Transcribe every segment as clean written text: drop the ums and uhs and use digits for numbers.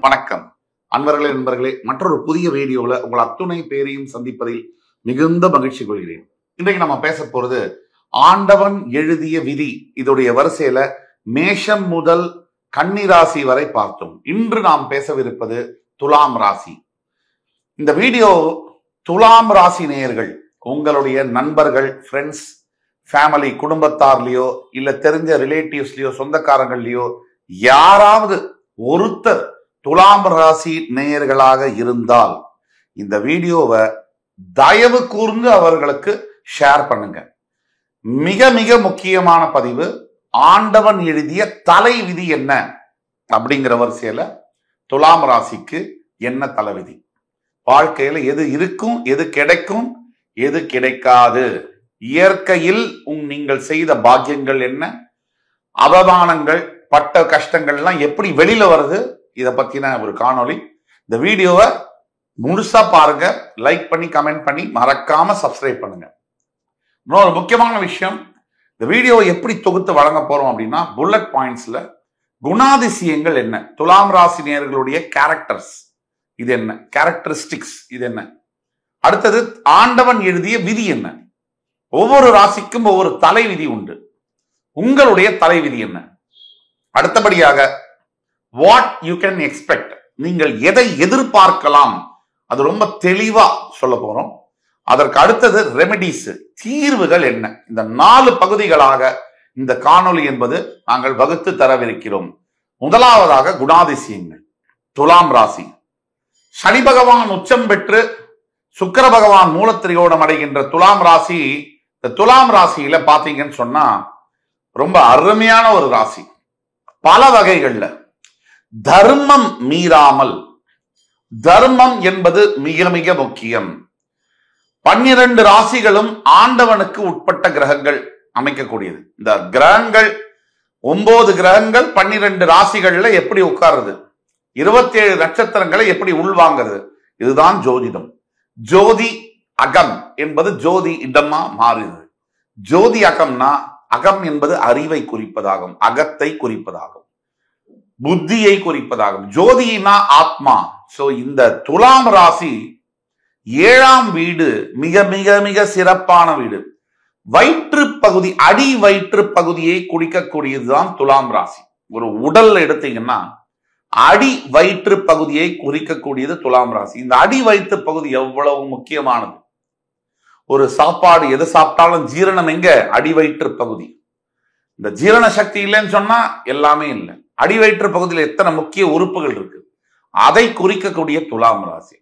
வணக்கம் அன்பர்களே நண்பர்களே, மற்றொரு புதிய வீடியோல உங்கள் அத்துணை பேரையும் சந்திப்பதில் மிகுந்த மகிழ்ச்சி கொள்கிறேன். இன்றைக்கு நம்ம பேச போறது ஆண்டவன் எழுதிய விதி. இதோடைய வரிசையில மேஷம் முதல் கன்னி ராசி வரை பார்த்தோம். இன்று நாம் பேசவிருப்பது துலாம் ராசி. இந்த வீடியோ துலாம் ராசி நேயர்கள், உங்களுடைய நண்பர்கள், ஃப்ரெண்ட்ஸ், ஃபேமிலி, குடும்பத்தார்லயோ இல்ல தெரிஞ்ச ரிலேட்டிவ்ஸ்லயோ சொந்தக்காரங்கள்லயோ யாராவது ஒருத்தர் துலாம் ராசி நேயர்களாக இருந்தால் இந்த வீடியோவை தயவு கூர்ந்து அவர்களுக்கு ஷேர் பண்ணுங்க. மிக மிக முக்கியமான பதிவு, ஆண்டவன் எழுதிய தலை விதி என்ன அப்படிங்கிற வரிசையில துலாம் ராசிக்கு என்ன தலைவிதி, வாழ்க்கையில எது இருக்கும், எது கிடைக்கும், எது கிடைக்காது, இயற்கையில் நீங்கள் செய்த பாக்கியங்கள் என்ன, அவதானங்கள், பட்ட கஷ்டங்கள்லாம் எப்படி வெளியில வருது, இதை பத்தின ஒரு காணொளி. இந்த வீடியோவை முழுசா பாருங்க, லைக் பண்ணி கமெண்ட் பண்ணி மறக்காம சப்ஸ்கிரைப் பண்ணுங்க. இன்னொரு முக்கியமான விஷயம், இந்த வீடியோவை எப்படி தொகுத்து வழங்க போறோம் அப்படின்னா, புல்லட் பாயிண்ட்ஸ்ல குணாதிசயங்கள் என்ன, துலாம் ராசி நேயர்களுடைய கேரக்டர்ஸ் இது என்ன, கேரக்டரிஸ்டிக்ஸ் இது என்ன, அடுத்தது ஆண்டவன் எழுதிய விதி என்ன, ஒவ்வொரு ராசிக்கும் ஒவ்வொரு தலை விதி உண்டு. உங்களுடைய தலை விதி என்ன, அடுத்தபடியாக வாட் யூ கேன் எக்ஸ்பெக்ட், நீங்கள் எதை எதிர்பார்க்கலாம், அது ரொம்ப தெளிவா சொல்ல போறோம். அதற்கு அடுத்தது ரெமெடிஸ், தீர்வுகள் என்ன. இந்த 4 பகுதிகளாக இந்த காணொளி என்பது நாங்கள் வகுத்து தரவிருக்கிறோம். முதலாவதாக குணாதிசயங்கள். துலாம் ராசி, சனி பகவான் உச்சம் பெற்று சுக்கிர பகவான் மூலத்திரியோடம் அடைகின்ற துலாம் ராசி. இந்த துலாம் ராசியில பாத்தீங்கன்னு சொன்னா ரொம்ப அருமையான ஒரு ராசி. பல வகைகள்ல தர்மம் மீறாமல், தர்மம் என்பது மிக மிக முக்கியம். 12 ராசிகளும் ஆண்டவனுக்கு உட்பட்ட கிரகங்கள் அமைக்கக்கூடியது. இந்த கிரகங்கள் 9 கிரகங்கள் 12 ராசிகள்ல எப்படி உட்காருது, 27 நட்சத்திரங்களை எப்படி உள்வாங்கிறது, இதுதான் ஜோதிடம். ஜோதி அகம் என்பது ஜோதி இடமா மாறுது. ஜோதி அகம்னா, அகம் என்பது அறிவை குறிப்பதாகும், அகத்தை குறிப்பதாகும், புத்தியை குறிப்பதாகும். ஜோதினா ஆத்மா. சோ இந்த துலாம் ராசி 7ஆம் வீடு மிக மிக மிக சிறப்பான வீடு. வயிற்று பகுதி, அடி வயிற்று பகுதியை குறிக்கக்கூடியதுதான் துலாம் ராசி. ஒரு உடல் எடுத்தீங்கன்னா அடி வயிற்று பகுதியை குறிக்கக்கூடியது துலாம் ராசி. இந்த அடி வயிற்று பகுதி எவ்வளவு முக்கியமானது. ஒரு சாப்பாடு எது சாப்பிட்டாலும் ஜீரணம் எங்க, அடி வயிற்று பகுதி. இந்த ஜீரண சக்தி இல்லைன்னு சொன்னா எல்லாமே இல்லை. அடி வயிற்று பகுதியில் எத்தனை முக்கிய உறுப்புகள் இருக்கு, அதை குறிக்கக்கூடிய துலாம் ராசி.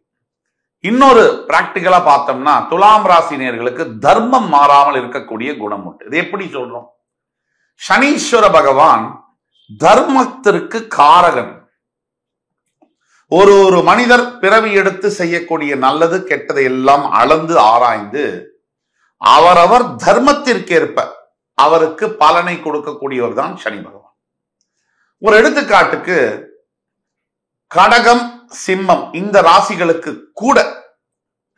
இன்னொரு பிராக்டிகலா பார்த்தோம்னா, துலாம் ராசி நேயர்களுக்கு தர்மம் மாறாமல் இருக்கக்கூடிய குணம் உண்டு. இது எப்படி சொல்றோம், சனீஸ்வர பகவான் தர்மத்திற்கு காரகன். ஒரு மனிதர் பிறவி எடுத்து செய்யக்கூடிய நல்லது கெட்டதை எல்லாம் அளந்து ஆராய்ந்து அவரவர் தர்மத்திற்கேற்ப அவருக்கு பலனை கொடுக்கக்கூடியவர் தான் சனி பகவான். ஒரு எடுத்துக்காட்டுக்கு கடகம், சிம்மம் இந்த ராசிகளுக்கு கூட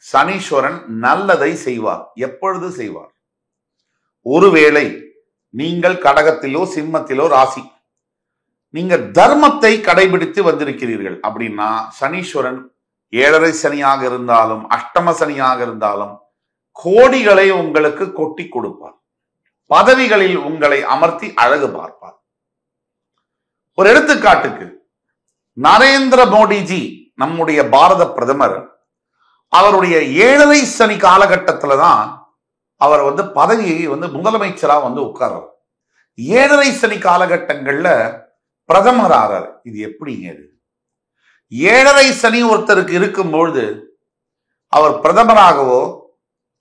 சனீஸ்வரன் நல்லதை செய்வார். எப்பொழுது செய்வார், ஒருவேளை நீங்கள் கடகத்திலோ சிம்மத்திலோ ராசி, நீங்க தர்மத்தை கடைபிடித்து வந்திருக்கிறீர்கள் அப்படின்னா சனீஸ்வரன் 7.5 சனியாக இருந்தாலும் அஷ்டம சனியாக இருந்தாலும் கோடிகளை உங்களுக்கு கொட்டி கொடுப்பார். பதவிகளில் உங்களை அமர்த்தி அழகு பார்ப்பார். ஒரு எடுத்துக்காட்டுக்கு நரேந்திர மோடிஜி, நம்முடைய பாரத பிரதமர், அவருடைய 7.5 சனி காலகட்டத்துல தான் அவர் பதவியை முதலமைச்சரா உட்கார்றார். 7.5 சனி காலகட்டங்கள்ல பிரதமர் ஆறார். இது எப்படிங்க, இது 7.5 சனி ஒருத்தருக்கு இருக்கும்பொழுது அவர் பிரதமராகவோ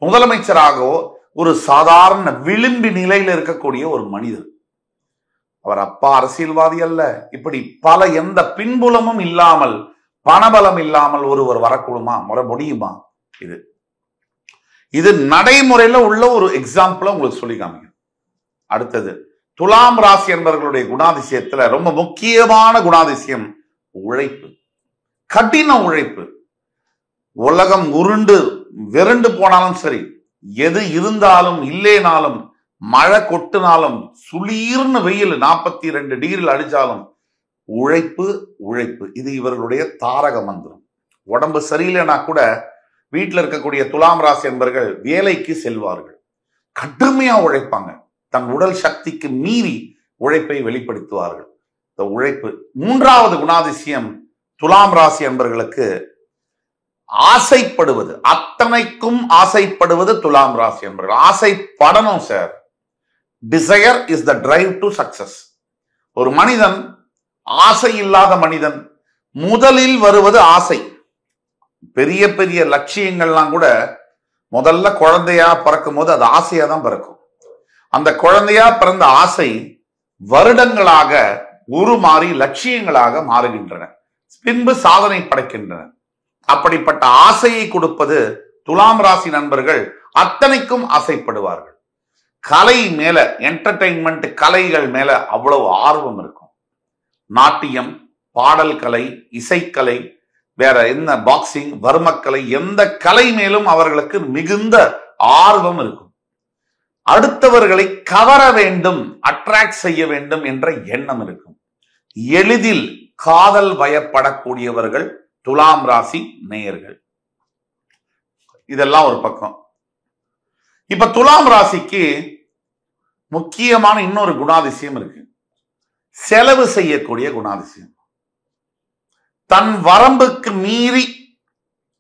முதலமைச்சராகவோ ஒரு சாதாரண விளிம்பி நிலையில் இருக்கக்கூடிய ஒரு மனிதர். அவர் அப்பா அரசியல்வாதி அல்ல. இப்படி பல எந்த பின்புலமும் இல்லாமல், பணபலம் இல்லாமல் ஒருவர் வரக்கூடுமா, முடியுமா? இது நடைமுறையில உள்ள ஒரு எக்ஸாம்பிள் உங்களுக்கு சொல்லி காமிங்க. அடுத்தது துலாம் ராசி என்பவர்களுடைய குணாதிசயத்துல ரொம்ப முக்கியமான குணாதிசயம் உழைப்பு, கடின உழைப்பு. உலகம் உருண்டு விரண்டு போனாலும் சரி, எது இருந்தாலும் இல்லேனாலும், மழை கொட்டினாலும், சுளீர்னு வெயில் 42 டிகிரியில் அடிச்சாலும் உழைப்பு உழைப்பு, இது இவர்களுடைய தாரக மந்திரம். உடம்பு சரியில்லைன்னா கூட வீட்டில் இருக்கக்கூடிய துலாம் ராசி என்பர்கள் வேலைக்கு செல்வார்கள், கடுமையா உழைப்பாங்க, தன் உடல் சக்திக்கு மீறி உழைப்பை வெளிப்படுத்துவார்கள். இந்த உழைப்பு. மூன்றாவது குணாதிசயம் துலாம் ராசி என்பர்களுக்கு ஆசைப்படுவது, அத்தனைக்கும் ஆசைப்படுவது துலாம் ராசி என்பர்கள். ஆசைப்படணும் sir. Desire is the drive to success. ஒரு மனிதன் ஆசை இல்லாத மனிதன். முதலில் வருவது ஆசை. பெரிய பெரிய லட்சியங்கள்லாம் கூட முதல்ல குழந்தையா பிறக்கும் போது அது ஆசையா தான் பிறக்கும். அந்த குழந்தையா பிறந்த ஆசை வருடங்களாக உருமாறி லட்சியங்களாக மாறுகின்றன, பின்பு சாதனை படைக்கின்றன. அப்படிப்பட்ட ஆசையை கொடுப்பது துலாம் ராசி நண்பர்கள். அத்தனைக்கும் ஆசைப்படுவார்கள். கலை மேல, என்டர்டெயின்மெண்ட் கலைகள் மேல அவ்வளவு ஆர்வம் இருக்கும். நாட்டியம், பாடல் கலை, இசைக்கலை, வேற என்ன, பாக்ஸிங், வர்மக்கலை, எந்த கலை மேலும் அவர்களுக்கு மிகுந்த ஆர்வம் இருக்கும். அடுத்தவர்களை கவர வேண்டும், அட்ராக்ட் செய்ய வேண்டும் என்ற எண்ணம் இருக்கும். எளிதில் காதல் வயப்படக்கூடியவர்கள் துலாம் ராசி நேயர்கள். இதெல்லாம் ஒரு பக்கம். இப்ப துலாம் ராசிக்கு முக்கியமான இன்னொரு குணாதிசயம் இருக்கு, செலவு செய்யக்கூடிய குணாதிசயம். தன் வரம்புக்கு மீறி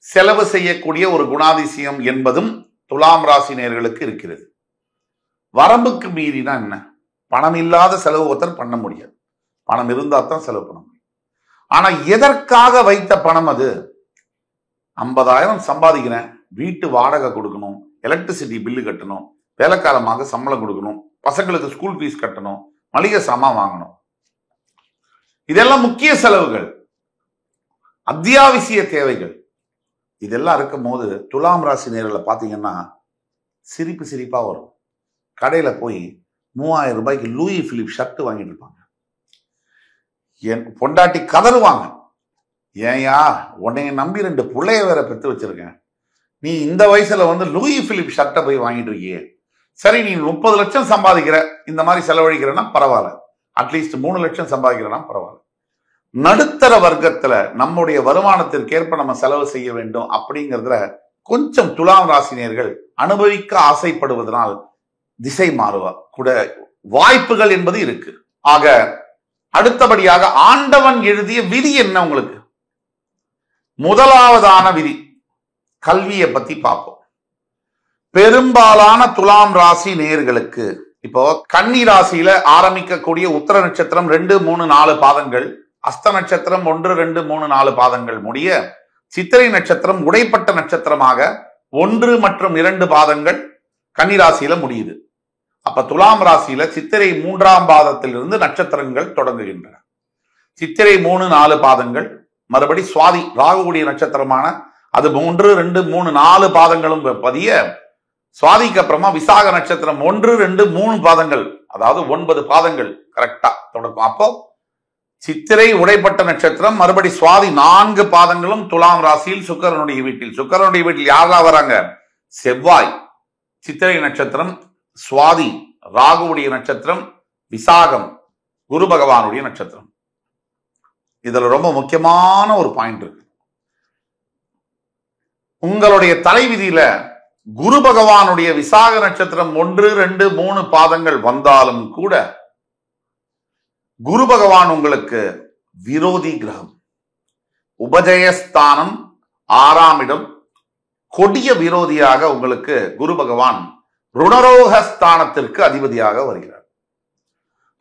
செலவு செய்யக்கூடிய ஒரு குணாதிசயம் என்பதும் துலாம் ராசி நேயர்களுக்கு இருக்கிறது. வரம்புக்கு மீறினா என்ன? பணம் இல்லாத செலவு ஒருத்தர் பண்ண முடியாது, பணம் இருந்தா தான் செலவு பண்ண முடியும். ஆனா எதற்காக வைத்த பணம் அது? 50,000 சம்பாதிக்கிறேன், வீட்டு வாடகை கொடுக்கணும், எலக்ட்ரிசிட்டி பில்லு கட்டணும், வேலைக்காரமாக சம்பளம் கொடுக்கணும், பசங்களுக்கு ஸ்கூல் ஃபீஸ் கட்டணும், மளிகை சாமான் வாங்கணும். இதெல்லாம் முக்கிய செலவுகள், அத்தியாவசிய தேவைகள். இதெல்லாம் இருக்கும் போது துலாம் ராசி நேர்களை பார்த்தீங்கன்னா சிரிப்பு சிரிப்பா வரும். கடையில போய் 3000 ரூபாய்க்கு லூயி பிலிப் ஷர்ட் வாங்கிட்டு இருப்பாங்க. என் பொண்டாட்டி கதறுவாங்க, ஏயா உன்னைய நம்பி 2 பிள்ளைய வேற பெற்று வச்சிருக்கேன், நீ இந்த வயசுல லூயி பிலிப் ஷர்ட்டை போய் வாங்கிட்டு இருக்கியே. சரி, நீ 30 லட்சம் சம்பாதிக்கிற, இந்த மாதிரி செலவழிக்கிறன்னா பரவாயில்ல, அட்லீஸ்ட் 3 லட்சம் சம்பாதிக்கிறனா பரவாயில்ல. நடுத்தர வர்க்கத்துல நம்முடைய வருமானத்திற்கேற்ப நம்ம செலவு செய்ய வேண்டும் அப்படிங்கிறதுல கொஞ்சம் துலாம் ராசினியர்கள் அனுபவிக்க ஆசைப்படுவதனால் திசை மாறுவா கூட வாய்ப்புகள் என்பது இருக்கு. ஆக அடுத்தபடியாக ஆண்டவன் எழுதிய விதி என்ன உங்களுக்கு? முதலாவதான விதி கல்வியை பத்தி பார்ப்போம். பெரும்பாலான துலாம் ராசி நேயர்களுக்கு இப்போ கன்னி ராசியில ஆரம்பிக்கக்கூடிய உத்தர நட்சத்திரம் 2, 3, 4 பாதங்கள், அஸ்த நட்சத்திரம் 1, 2, 3, 4 பாதங்கள் முடிய சித்திரை நட்சத்திரம் உடைப்பட்ட நட்சத்திரமாக 1 மற்றும் 2 பாதங்கள் கன்னிராசியில முடியுது. அப்ப துலாம் ராசியில சித்திரை 3ஆம் பாதத்திலிருந்து நட்சத்திரங்கள் தொடங்குகின்றன. சித்திரை 3, 4 பாதங்கள், மறுபடி சுவாதி ராகுவுடைய நட்சத்திரமான அது 3, 2, 3, 4 பாதங்களும் பதிய, சுவாதிக்கு அப்புறமா விசாக நட்சத்திரம் 1, 2, 3 பாதங்கள், அதாவது 9 பாதங்கள் கரெக்டா தொடக்கும். அப்போ சித்திரை உடைப்பட்ட நட்சத்திரம், மறுபடி சுவாதி 4 பாதங்களும் துலாம் ராசியில் சுக்கிரனுடைய வீட்டில். சுக்கிரனுடைய வீட்டில் யாரெல்லாம் வராங்க? செவ்வாய், சித்திரை நட்சத்திரம், சுவாதி ராகுவுடைய நட்சத்திரம், விசாகம் குரு பகவானுடைய நட்சத்திரம். இதுல ரொம்ப முக்கியமான ஒரு பாயிண்ட் இருக்கு. உங்களுடைய தலைவிதியில குரு பகவானுடைய விசாக நட்சத்திரம் 1, 2, 3 பாதங்கள் வந்தாலும் கூட குரு பகவான் உங்களுக்கு விரோதி கிரகம், உபஜயஸ்தானம் 6ஆம் இடம், கொடிய விரோதியாக உங்களுக்கு குரு பகவான் ருணரோகஸ்தானத்திற்கு அதிபதியாக வருகிறார்.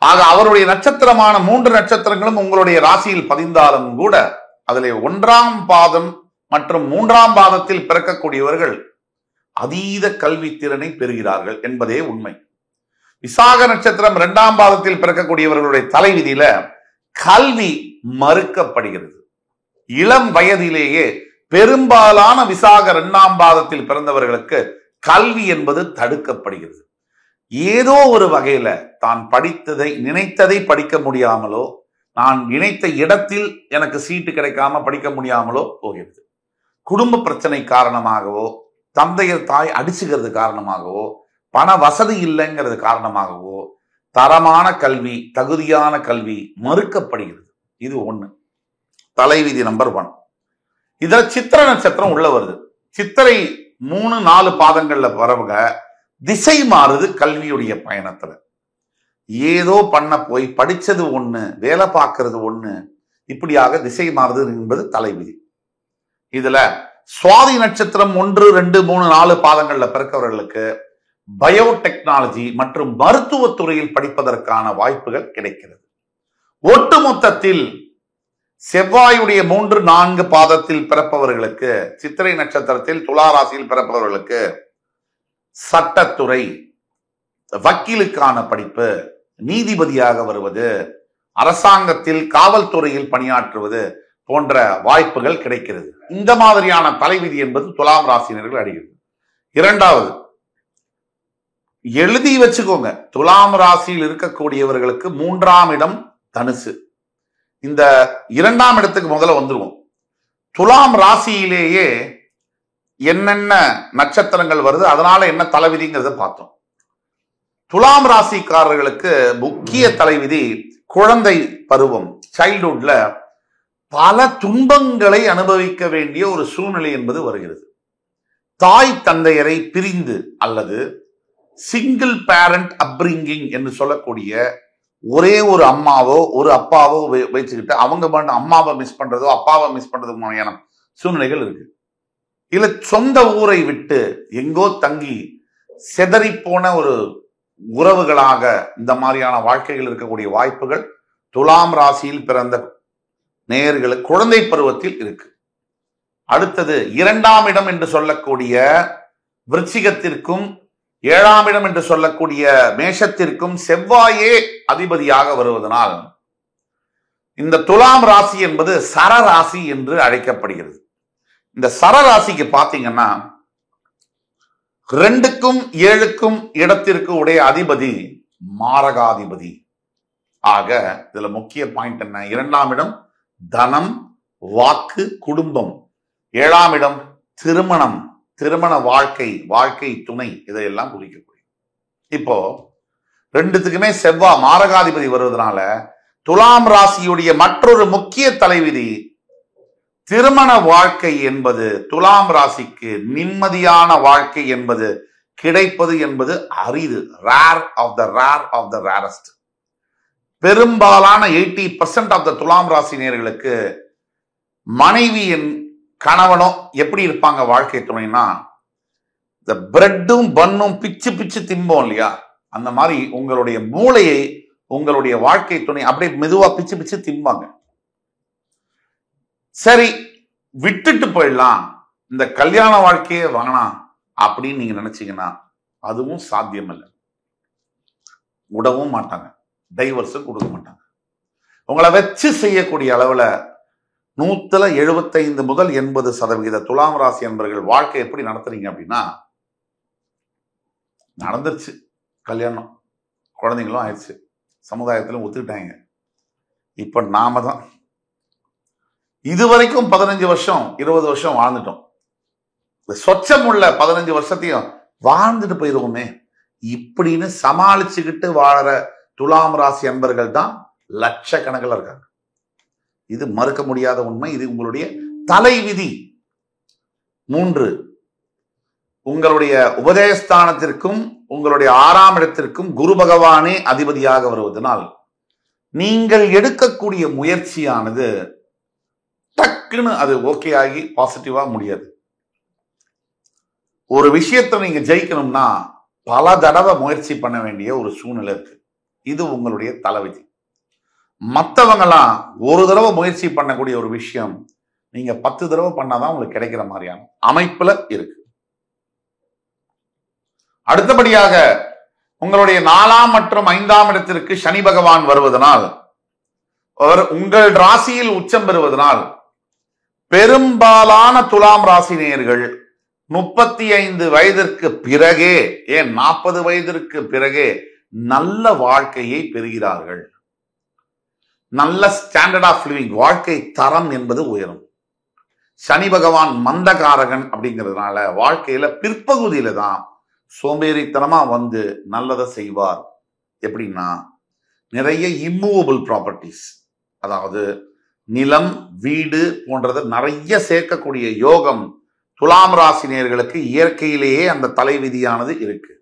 ஆக அவருடைய நட்சத்திரமான 3 நட்சத்திரங்களும் உங்களுடைய ராசியில் பதிந்தாலும் கூட அதிலே 1ஆம் பாதம் மற்றும் 3ஆம் பாதத்தில் பிறக்கக்கூடியவர்கள் அதீத கல்வி திறனை பெறுகிறார்கள் என்பதே உண்மை. விசாக நட்சத்திரம் 2ஆம் பாதத்தில் பிறக்கக்கூடியவர்களுடைய தலைவிதியில கல்வி மறுக்கப்படுகிறது. இளம் வயதிலேயே பெரும்பாலான விசாக 2ஆம் பாதத்தில் பிறந்தவர்களுக்கு கல்வி என்பது தடுக்கப்படுகிறது. ஏதோ ஒரு வகையில தான் படித்ததை நினைத்ததை படிக்க முடியாமலோ, நான் நினைத்த இடத்தில் எனக்கு சீட்டு கிடைக்காம படிக்க முடியாமலோ போகிறது. குடும்ப பிரச்சனை காரணமாகவோ, தந்தையர் தாய் அடிச்சுக்கிறது காரணமாகவோ, பண வசதி இல்லைங்கிறது காரணமாகவோ தரமான கல்வி, தகுதியான கல்வி மறுக்கப்படுகிறது. இது ஒண்ணு, தலைவிதி நம்பர் 1. இதுல சித்திர நட்சத்திரம் உள்ள வருது. சித்திரை 3-4 பாதங்கள்ல வரவங்க திசை மாறுது. கல்வியுடைய பயணத்துல ஏதோ பண்ண போய் படிச்சது ஒண்ணு, வேலை பார்க்கறது ஒண்ணு, இப்படியாக திசை மாறுது என்பது தலைவிதி. இதுல சுவாதி நட்சத்திரம் 1, 2, 3, 4 பாதங்கள்ல பிறக்கவர்களுக்கு பயோடெக்னாலஜி மற்றும் மருத்துவத்துறையில் படிப்பதற்கான வாய்ப்புகள் கிடைக்கிறது. ஒட்டுமொத்தத்தில் செவ்வாயுடைய 3, 4 பாதத்தில் பிறப்பவர்களுக்கு, சித்திரை நட்சத்திரத்தில் துலா ராசியில் பிறப்பவர்களுக்கு சட்டத்துறை, வக்கீலுக்கான படிப்பு, நீதிபதியாக வருவது, அரசாங்கத்தில் காவல்துறையில் பணியாற்றுவது போன்ற வாய்ப்புகள் கிடைக்கிறது. இந்த மாதிரியான தலைவிதி என்பது துலாம் ராசியினர்கள் அடைகிறது. இரண்டாவது, எழுதி வச்சுக்கோங்க, துலாம் ராசியில் இருக்கக்கூடியவர்களுக்கு 3ஆம் இடம் தனுசு. இந்த 2ஆம் இடத்துக்கு முதல்ல வந்துருவோம். துலாம் ராசியிலேயே என்னென்ன நட்சத்திரங்கள் வருது, அதனால என்ன தலைவிதிங்கிறத பார்த்தோம். துலாம் ராசிக்காரர்களுக்கு முக்கிய தலைவிதி குழந்தை பருவம், சைல்ட்ஹுட்ல பல துன்பங்களை அனுபவிக்க வேண்டிய ஒரு சூழ்நிலை என்பது வருகிறது. தாய் தந்தையரை பிரிந்து அல்லது சிங்கிள் பேரண்ட் அப்ரிங்கிங் என்று சொல்லக்கூடிய ஒரே ஒரு அம்மாவோ ஒரு அப்பாவோ வச்சுக்கிட்டு அவங்க அம்மாவை மிஸ் பண்றதோ அப்பாவை மிஸ் பண்றதோ மாதிரியான சூழ்நிலைகள் இருக்கு. இல்ல சொந்த ஊரை விட்டு எங்கோ தங்கி செதறி போன ஒரு உறவுகளாக இந்த மாதிரியான வாழ்க்கைகள் இருக்கக்கூடிய வாய்ப்புகள் துலாம் ராசியில் பிறந்த நேயர்களுக்கு குழந்தை பருவத்தில் இருக்கு. அடுத்தது 2ஆம் இடம் என்று சொல்லக்கூடிய விருச்சிகத்திற்கும் 7ஆம் இடம் என்று சொல்லக்கூடிய மேஷத்திற்கும் செவ்வாயே அதிபதியாக வருவதனால் இந்த துலாம் ராசி என்பது சரராசி என்று அழைக்கப்படுகிறது. இந்த சரராசிக்கு பாத்தீங்கன்னா 2க்கும் 7க்கும் இடத்திற்கு உடைய அதிபதி மாரகாதிபதி. ஆக இதுல முக்கிய பாயிண்ட் என்ன? 2ஆம் இடம் தனம், வாக்கு, குடும்பம். 7ஆம் இடம் திருமணம், திருமண வாழ்க்கை, வாழ்க்கை துணை, இதையெல்லாம் குறிக்கக்கூடிய. இப்போ 2த்துக்குமே செவ்வாய் மாரகாதிபதி வருவதனால துலாம் ராசியுடைய மற்றொரு முக்கிய தலைவிதி திருமண வாழ்க்கை என்பது துலாம் ராசிக்கு நிம்மதியான வாழ்க்கை என்பது கிடைப்பது என்பது அரிது. Rare of the rare of the rarest. பெரும்பாலான 80% ஆஃப் த துலாம் ராசினியர்களுக்கு மனைவியின் கணவனோ எப்படி இருப்பாங்க வாழ்க்கை துணைனா, இந்த பிரெட்டும் பன்னும் பிச்சு பிச்சு திம்போம் இல்லையா, அந்த மாதிரி உங்களுடைய மூளையை உங்களுடைய வாழ்க்கை துணை அப்படியே மெதுவா பிச்சு பிச்சு திம்பாங்க. சரி விட்டுட்டு போயிடலாம், இந்த கல்யாண வாழ்க்கையே வேணாம் அப்படின்னு நீங்க நினைச்சீங்கன்னா அதுவும் சாத்தியம் இல்லை. விடவும் மாட்டாங்க, டைவர்ஸும் கொடுக்க மாட்டாங்க. உங்களை வச்சு செய்யக்கூடிய அளவுல 175 முதல் 80% துலாம் ராசி என்பவர்கள் வாழ்க்கை எப்படி நடத்துறீங்க அப்படின்னா, நடந்துருச்சு கல்யாணம், குழந்தைங்களும் ஆயிடுச்சு, சமுதாயத்திலும் ஒத்துக்கிட்டாங்க. இப்ப நாம தான் இதுவரைக்கும் 15 வருஷம் 20 வருஷம் வாழ்ந்துட்டோம், சொச்சம் உள்ள 15 வருஷத்தையும் வாழ்ந்துட்டு போயிருவோமே இப்படின்னு சமாளிச்சுக்கிட்டு வாழற துலாம் ராசி அன்பர்கள் தான் லட்சக்கணக்கில் இருக்காங்க. இது மறுக்க முடியாத உண்மை. இது உங்களுடைய தலைவிதி. 3, உங்களுடைய உபதேசஸ்தானத்திற்கும் உங்களுடைய 6ஆம் இடத்திற்கும் குரு பகவானே அதிபதியாக வருவதனால் நீங்கள் எடுக்கக்கூடிய முயற்சியானது டக்குன்னு அது ஓகே ஆகி பாசிட்டிவா முடியாது. ஒரு விஷயத்தை நீங்க ஜெயிக்கணும்னா பல தடவை முயற்சி பண்ண வேண்டிய ஒரு சூழ்நிலை இருக்கு. இது உங்களுடைய தலைவிதி. மற்றவங்களாம் ஒரு தடவை முயற்சி பண்ணக்கூடிய ஒரு விஷயம் நீங்க 10 தடவை பண்ணாதான் உங்களுக்கு கிடைக்கிற மாதிரியான அமைப்புல இருக்கு. அடுத்தபடியாக உங்களுடைய 4ஆம் மற்றும் 5ஆம் இடத்திற்கு சனி பகவான் வருவதனால், அவர் உங்கள் ராசியில் உச்சம் பெறுவதனால் பெரும்பாலான துலாம் ராசி நேயர்கள் 35 வயதிற்கு பிறகே, ஏன் 40 வயதிற்கு பிறகே நல்ல வாழ்க்கையை பெறுகிறார்கள். நல்ல ஸ்டாண்டர்ட் ஆஃப் லிவிங், வாழ்க்கை தரம் என்பது உயரும். சனி பகவான் மந்தகாரகன் அப்படிங்கிறதுனால வாழ்க்கையில பிற்பகுதியில தான் சோம்பேறித்தனமா வந்து நல்லதை செய்வார். எப்படின்னா, நிறைய இம்மூவபிள் ப்ராப்பர்ட்டிஸ், அதாவது நிலம், வீடு போன்றதை நிறைய சேர்க்கக்கூடிய யோகம் துலாம் ராசி நேயர்களுக்கு இயற்கையிலேயே அந்த தலைவிதியானது இருக்கு.